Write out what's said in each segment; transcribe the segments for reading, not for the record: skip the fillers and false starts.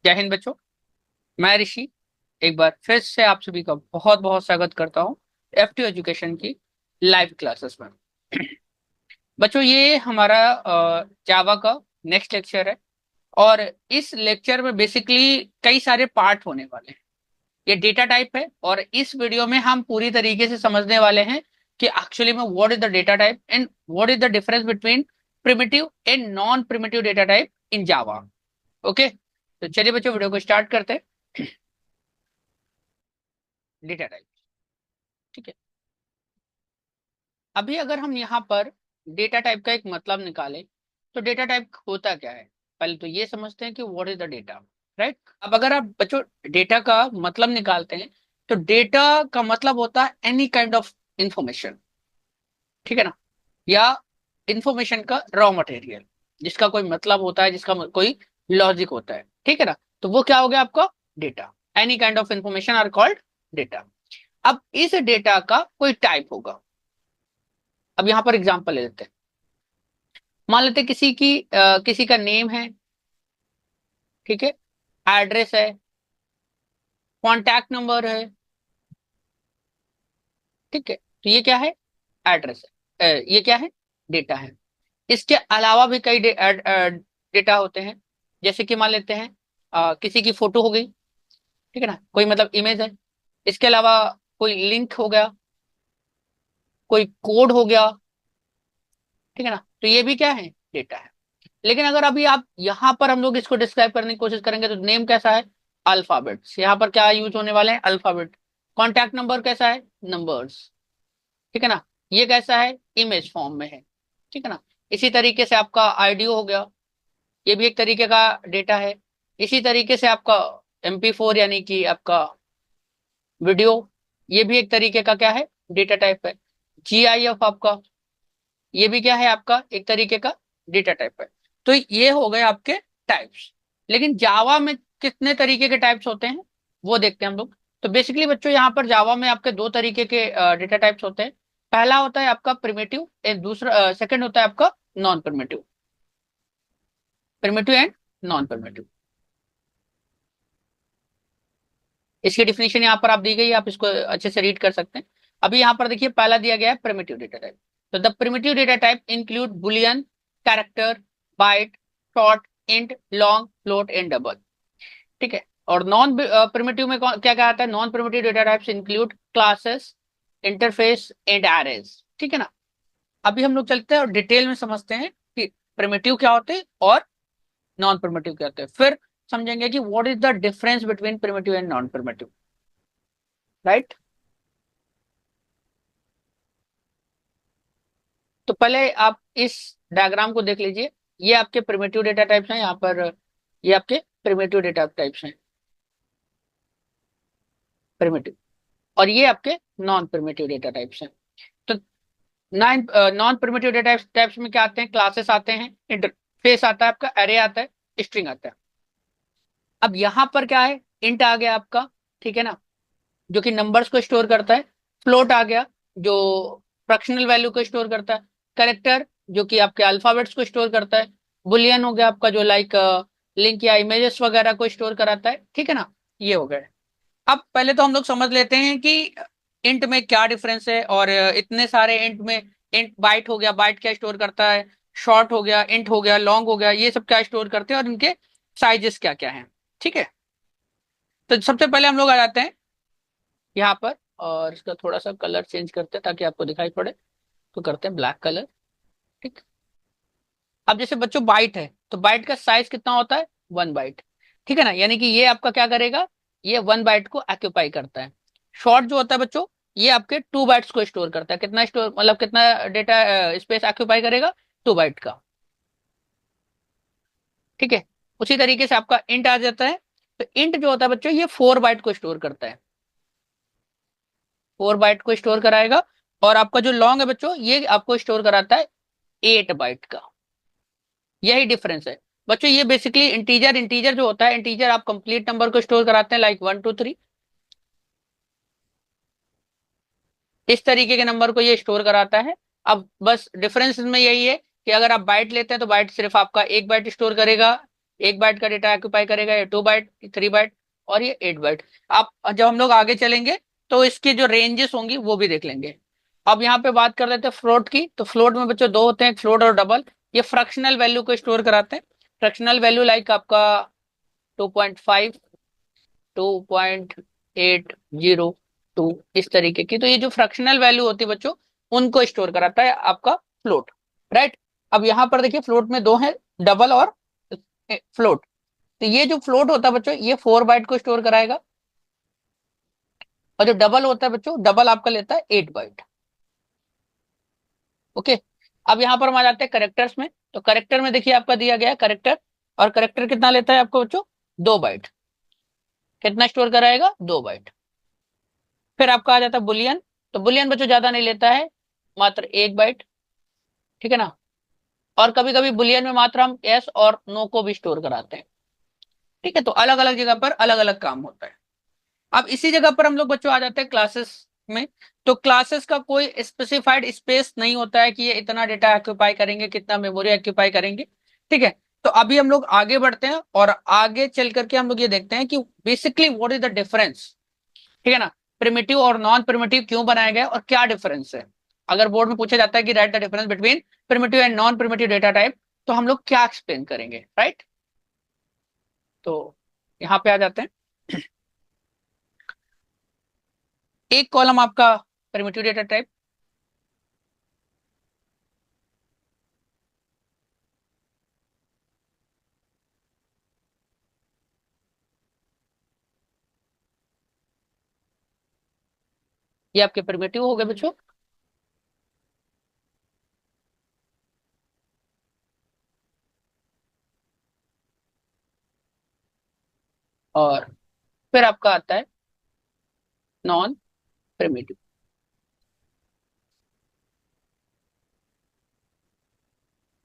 जय हिंद बच्चों। मैं ऋषि एक बार फिर से आप सभी का बहुत बहुत स्वागत करता हूं F2 एजुकेशन की लाइव क्लासेस में। बच्चों, ये हमारा जावा का नेक्स्ट लेक्चर है और इस लेक्चर में बेसिकली कई सारे पार्ट होने वाले हैं। ये डेटा टाइप है और इस वीडियो में हम पूरी तरीके से समझने वाले हैं कि एक्चुअली में what is the data type and what is the difference between primitive and non primitive data type in Java. Okay, तो चलिए बच्चों वीडियो को स्टार्ट करते हैं। डेटा टाइप, ठीक है। अभी अगर हम यहाँ पर डेटा टाइप का एक मतलब निकालें तो डेटा टाइप होता क्या है, पहले तो ये समझते हैं कि what is the data, right. अब अगर आप बच्चों डेटा का मतलब निकालते हैं तो डेटा का मतलब होता है एनी काइंड ऑफ इंफॉर्मेशन, ठीक है ना, या इंफॉर्मेशन का रॉ मटेरियल जिसका कोई मतलब होता है, जिसका कोई लॉजिक होता है, ठीक है ना। तो वो क्या हो गया आपका data. Any kind of information are called data. अब इस डेटा का कोई टाइप होगा। अब यहां पर एग्जांपल ले लेते हैं। मान लेते हैं किसी का नेम है, ठीक है, एड्रेस है, कॉन्टैक्ट नंबर है, ठीक है। तो ये क्या है, एड्रेस है, ये क्या है, डेटा है। इसके अलावा भी कई डेटा होते हैं। जैसे कि मान लेते हैं किसी की फोटो हो गई, ठीक है ना, कोई मतलब इमेज है। इसके अलावा कोई लिंक हो गया, कोई कोड हो गया, ठीक है ना। तो ये भी क्या है, डेटा है। लेकिन अगर अभी आप यहाँ पर हम लोग इसको डिस्क्राइब करने की कोशिश करेंगे तो नेम कैसा है, अल्फाबेट्स। यहाँ पर क्या यूज होने वाले हैं, अल्फाबेट। कॉन्टैक्ट नंबर कैसा है, नंबर्स, ठीक है ना। ये कैसा है, इमेज फॉर्म में है, ठीक है ना। इसी तरीके से आपका आईडियो हो गया, ये भी एक तरीके का डेटा है। इसी तरीके से आपका MP4 यानी कि आपका वीडियो, ये भी एक तरीके का क्या है, डेटा टाइप है। GIF आपका, ये भी क्या है, आपका एक तरीके का डेटा टाइप है। तो ये हो गए आपके टाइप्स। लेकिन जावा में कितने तरीके के टाइप्स होते हैं वो देखते हैं हम लोग। तो बेसिकली बच्चों यहाँ पर जावा में आपके दो तरीके के डेटा टाइप्स होते हैं। पहला होता है आपका प्रिमिटिव एंड दूसरा सेकंड होता है आपका non primitive. Primitive and non primitive, इसकी डिफिनेशन यहाँ पर आप दी गई है, आप इसको अच्छे से रीड कर सकते हैं। अभी यहाँ पर देखिए पहला दिया गया है प्रिमिटिव डेटा टाइप। तो the primitive data type include boolean, character, byte, short, int, long, float and double, ठीक है। और नॉन प्रिमिटिव में क्या क्या आता है, non primitive data types include classes, interface and arrays, ठीक है ना। अभी हम लोग चलते हैं और डिटेल में समझते हैं कि प्रिमिटिव क्या होते हैं और नॉन प्रिमिटिव क्या होते हैं। फिर समझेंगे कि what is the difference between primitive and non primitive, right. तो पहले आप इस डायग्राम को देख लीजिए। ये आपके प्रिमिटिव डेटा टाइप्स हैं यहाँ पर, ये आपके प्रिमिटिव डेटा टाइप्स हैं, प्रिमिटिव। और ये आपके नॉन प्रिमिटिव डेटा टाइप्स हैं। तो नॉन प्रिमिटिव डेटा टाइप्स में क्या आते हैं, क्लासेस आते हैं, इंटरफेस आता है आपका, एरे आता है, स्ट्रिंग आता है। अब यहाँ पर क्या है, इंट आ गया आपका, ठीक है ना, जो कि नंबर्स को स्टोर करता है। फ्लोट आ गया जो फ्रैक्शनल वैल्यू को स्टोर करता है। कैरेक्टर जो कि आपके अल्फाबेट्स को स्टोर करता है। बुलियन हो गया आपका जो लाइक लिंक या इमेजेस वगैरह को स्टोर कराता है, ठीक है ना। ये हो गए। अब पहले तो हम लोग समझ लेते हैं कि इंट में क्या डिफरेंस है और इतने सारे इंट में, इंट बाइट हो गया, बाइट क्या स्टोर करता है, शॉर्ट हो गया, इंट हो गया, लॉन्ग हो गया, ये सब क्या स्टोर करते हैं और इनके साइजेस क्या क्या हैं, ठीक है। तो सबसे पहले हम लोग आ जाते हैं यहाँ पर और इसका थोड़ा सा कलर चेंज करते हैं ताकि आपको दिखाई पड़े। तो करते हैं ब्लैक कलर, ठीक। अब जैसे बच्चों बाइट है तो बाइट का साइज कितना होता है, 1 बाइट, ठीक है ना। यानी कि ये आपका क्या करेगा, ये 1 बाइट को ऑक्यूपाई करता है। शॉर्ट जो होता है बच्चों, ये आपके 2 बाइट्स को स्टोर करता है। कितना स्टोर मतलब कितना डेटा स्पेस ऑक्यूपाई करेगा, 2 बाइट का, ठीक है। उसी तरीके से आपका इंट आ जाता है। तो इंट जो होता है बच्चों, ये 4 बाइट को स्टोर करता है, 4 बाइट को स्टोर कराएगा। और आपका जो लॉन्ग है बच्चों, ये आपको स्टोर कराता है 8 बाइट का। यही डिफरेंस है बच्चों। ये बेसिकली इंटीजर, इंटीजर जो होता है, इंटीजर आप कंप्लीट नंबर को स्टोर कराते हैं लाइक 1 2 3। इस तरीके के नंबर को ये स्टोर कराता है। अब बस डिफरेंस में यही है कि अगर आप बाइट लेते हैं तो बाइट सिर्फ आपका 1 बाइट स्टोर करेगा, 1 बाइट का डेटा ऑक्यूपाई करेगा, ये 2 बाइट, 3 बाइट और ये 8 बाइट। आप जब हम लोग आगे चलेंगे तो इसकी जो रेंजेस होंगी वो भी देख लेंगे। अब यहाँ पे बात कर लेते हैं फ्लोट की। तो फ्लोट में बच्चों दो होते हैं, फ्लोट और डबल। ये फ्रैक्शनल वैल्यू को स्टोर कराते हैं। फ्रैक्शनल वैल्यू लाइक आपका 2.5, 2.802 इस तरीके की। तो ये जो फ्रैक्शनल वैल्यू होती है बच्चों, उनको स्टोर कराता है आपका फ्लोट, राइट। अब यहाँ पर देखिए फ्लोट में दो है, डबल और फ्लोट। तो ये जो फ्लोट होता है बच्चों, ये 4 बाइट को स्टोर कराएगा, और जो डबल होता है बच्चों, डबल आपका लेता है 8 बाइट। ओके। अब यहाँ पर हम आ जाते हैं करेक्टर्स में। तो करेक्टर में देखिए आपका दिया गया है करेक्टर, और करेक्टर कितना लेता है आपको बच्चों, 2 बाइट। कितना स्टोर कराएगा, 2 बाइट। फिर आपका आ जाता है बुलियन। तो बुलियन बच्चों ज्यादा नहीं लेता है, मात्र 1 बाइट, ठीक है ना। और कभी कभी बुलियन में मात्र हम यस और नो को भी स्टोर कराते हैं, ठीक है। तो अलग अलग जगह पर अलग अलग काम होता है। अब इसी जगह पर हम लोग बच्चों आ जाते हैं क्लासेस में। तो क्लासेस का कोई स्पेसिफाइड स्पेस नहीं होता है कि ये इतना डेटा ऑक्यूपाई करेंगे, कितना मेमोरी ऑक्यूपाई करेंगे, ठीक है। तो अभी हम लोग आगे बढ़ते हैं और आगे चल करके हम लोग ये देखते हैं कि basically what is the difference, ठीक है ना। प्रिमिटिव और नॉन प्रिमिटिव क्यों बनाया गया और क्या डिफरेंस है। अगर बोर्ड में पूछा जाता है कि right the difference between primitive and non primitive data type, तो हम लोग क्या एक्सप्लेन करेंगे, राइट। तो यहाँ पे आ जाते हैं। एक कॉलम आपका प्रिमिटिव डेटा टाइप, ये आपके प्रिमिटिव हो गए बच्चों। और फिर आपका आता है नॉन प्रिमिटिव,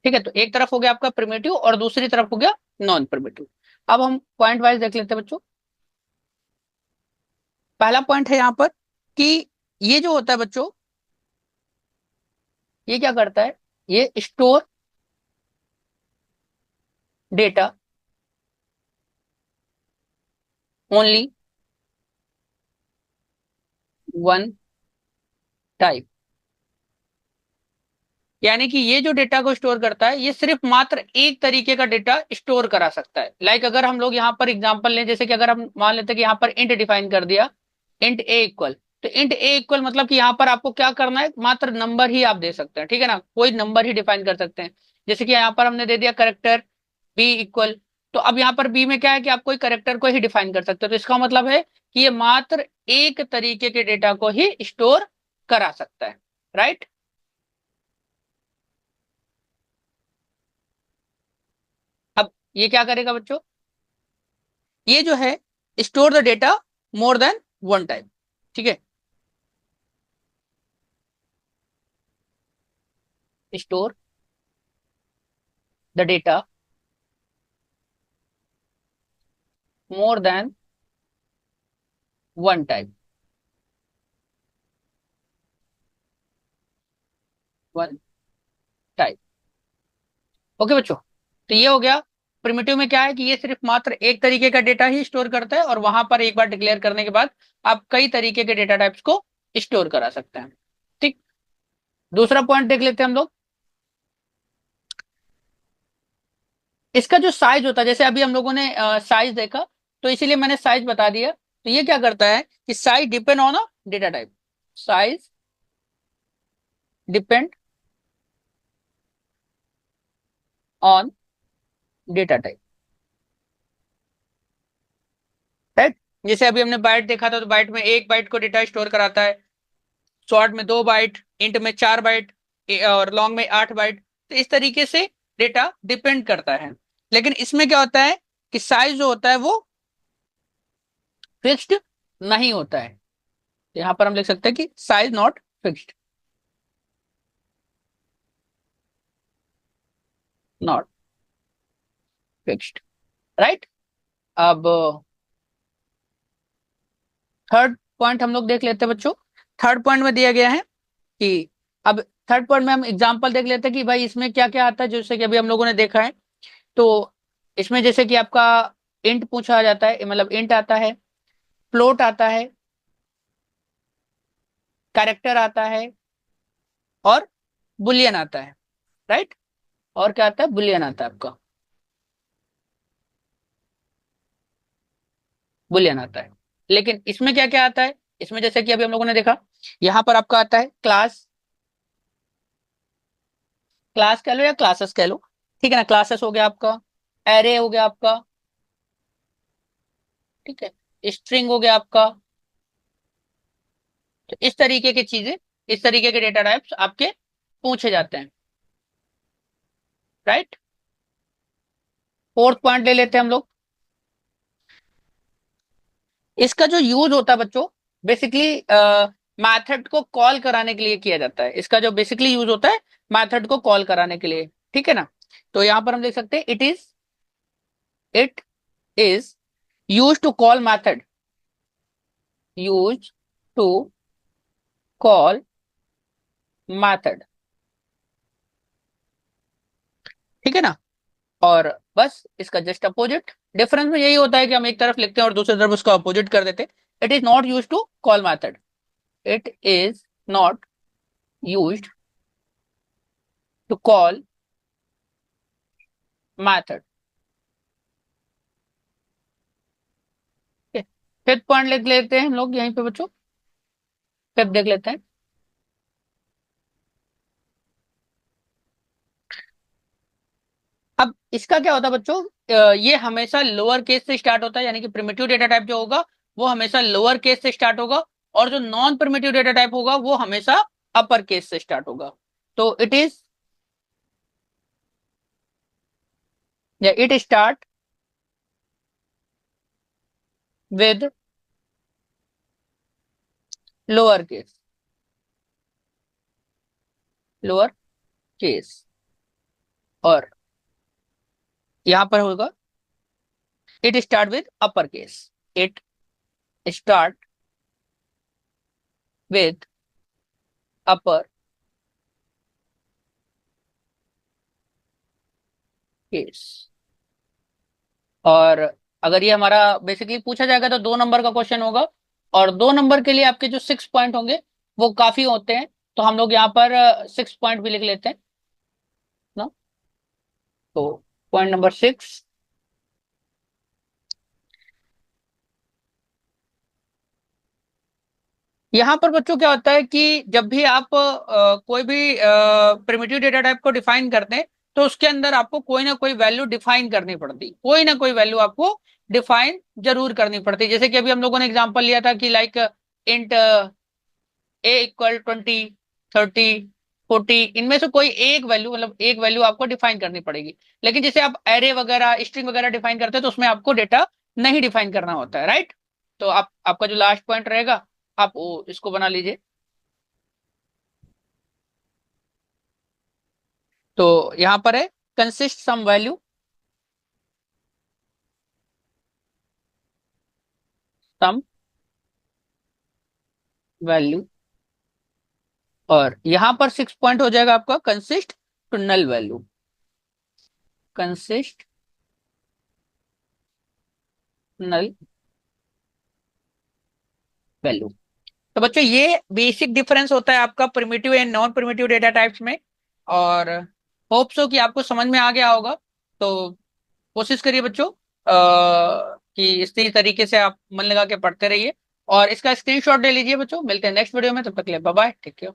ठीक है। तो एक तरफ हो गया आपका प्रिमिटिव और दूसरी तरफ हो गया नॉन प्रिमिटिव। अब हम पॉइंट वाइज देख लेते हैं बच्चों। पहला पॉइंट है यहाँ पर कि ये जो होता है बच्चों, ये क्या करता है, ये store data only one type. यानी कि ये जो डेटा को स्टोर करता है, ये सिर्फ मात्र एक तरीके का डेटा स्टोर करा सकता है। लाइक अगर हम लोग यहाँ पर एग्जांपल लें, जैसे कि अगर हम मान लेते हैं कि यहाँ पर इंट डिफाइन कर दिया, इंट ए इक्वल। तो इंट ए इक्वल मतलब कि यहाँ पर आपको क्या करना है, मात्र नंबर ही आप दे सकते हैं, ठीक है ना। कोई नंबर ही डिफाइन कर सकते हैं। जैसे कि यहाँ पर हमने दे दिया करेक्टर बी इक्वल। तो अब यहाँ पर बी में क्या है कि आप कोई करेक्टर को ही डिफाइन कर सकते हो। तो इसका मतलब है कि ये मात्र एक तरीके के डेटा को ही स्टोर करा सकता है, राइट। अब ये क्या करेगा बच्चों, ये जो है store the data more than one time, ठीक है। Store the data more than one time, one time. Okay बच्चों। तो ये हो गया। प्रिमिटिव में क्या है कि ये सिर्फ मात्र एक तरीके का डेटा ही स्टोर करता है, और वहां पर एक बार डिक्लेयर करने के बाद आप कई तरीके के डेटा टाइप्स को स्टोर करा सकते हैं, ठीक। दूसरा पॉइंट देख लेते हैं हम लोग। इसका जो साइज होता है, जैसे अभी हम लोगों ने साइज देखा, तो इसीलिए मैंने साइज बता दिया। तो ये क्या करता है कि size depend on a data type, size depend on data type, right. जैसे अभी हमने बाइट देखा था, तो बाइट में 1 बाइट को डेटा स्टोर कराता है, शॉर्ट में 2 बाइट, इंट में 4 बाइट, और लॉन्ग में 8 बाइट। तो इस तरीके से डेटा डिपेंड करता है। लेकिन इसमें क्या होता है कि साइज जो होता है वो फिक्स्ड नहीं होता है। यहां पर हम लिख सकते हैं कि size not fixed, not fixed, right. अब थर्ड पॉइंट हम लोग देख लेते हैं बच्चों। थर्ड पॉइंट में दिया गया है कि अब थर्ड पॉइंट में हम एग्जांपल देख लेते हैं कि भाई इसमें क्या क्या आता है, जैसे कि अभी हम लोगों ने देखा है। तो इसमें जैसे कि आपका इंट पूछा जाता है, मतलब इंट आता है, फ्लोट आता है, कैरेक्टर आता है और बुलियन आता है, राइट। और क्या आता है, बुलियन आता है आपका, बुलियन आता है। लेकिन इसमें क्या क्या आता है, इसमें जैसे कि अभी हम लोगों ने देखा, यहां पर आपका आता है क्लास, क्लास कह लो या क्लासेस कह लो, ठीक है ना। क्लासेस हो गया आपका, एरे हो गया आपका, ठीक है, स्ट्रिंग हो गया आपका। तो इस तरीके की चीजें, इस तरीके के डेटा टाइप्स आपके पूछे जाते हैं, राइट। फोर्थ पॉइंट ले लेते हैं हम लोग। इसका जो यूज होता है बच्चों, बेसिकली मैथड को कॉल कराने के लिए किया जाता है। इसका जो बेसिकली यूज होता है, मैथड को कॉल कराने के लिए, ठीक है ना। तो यहां पर हम देख सकते हैं, it is use to call method, use to call method, ठीक है ना। और बस इसका जस्ट अपोजिट डिफरेंस में यही होता है कि हम एक तरफ लिखते हैं और दूसरी तरफ उसका अपोजिट कर देते हैं। It is not use to call method, it is not use to call method. Fifth point लिख लेते हैं हम लोग यहीं पे बच्चों, फिफ्थ देख लेते हैं। अब इसका क्या होता है बच्चों, ये हमेशा लोअर केस से स्टार्ट होता है, यानी कि प्रिमिटिव डेटा टाइप जो होगा वो हमेशा लोअर केस से स्टार्ट होगा, और जो नॉन प्रिमिटिव डेटा टाइप होगा वो हमेशा अपर केस से स्टार्ट होगा। तो it start with lower case, lower case, और यहां पर होगा it start with upper case, it start with upper case. और अगर ये हमारा बेसिकली पूछा जाएगा तो 2 नंबर का क्वेश्चन होगा, और 2 नंबर के लिए आपके जो 6 पॉइंट होंगे वो काफी होते हैं, तो हम लोग यहाँ पर 6 पॉइंट भी लिख लेते हैं ना। तो पॉइंट नंबर 6, यहाँ पर बच्चों क्या होता है कि जब भी आप कोई भी प्रिमिटिव डेटा टाइप को डिफाइन करते हैं, तो उसके अंदर आपको कोई ना कोई वैल्यू डिफाइन करनी पड़ती, कोई ना कोई वैल्यू आपको डिफाइन जरूर करनी पड़ती। जैसे कि अभी हम लोगों ने एग्जांपल लिया था कि लाइक इंट A = 20, 30, 40, इनमें से कोई एक वैल्यू, मतलब एक वैल्यू आपको डिफाइन करनी पड़ेगी। लेकिन जैसे आप एरे वगैरह, स्ट्रिंग वगैरह डिफाइन करते हैं तो उसमें आपको डेटा नहीं डिफाइन करना होता है, राइट। तो आप, आपका जो लास्ट पॉइंट रहेगा, आप इसको बना लीजिए। तो यहां पर है consist some value, some value, और यहां पर 6 पॉइंट हो जाएगा आपका consist to null value, consist null value. तो बच्चों ये बेसिक डिफरेंस होता है आपका primitive and non primitive data types में, और होप सो कि आपको समझ में आ गया होगा। तो कोशिश करिए बच्चों कि इसी तरीके से आप मन लगा के पढ़ते रहिए, और इसका स्क्रीनशॉट ले लीजिए बच्चों। मिलते हैं नेक्स्ट वीडियो में, तब तक के लिए बाय बाय, टेक केयर।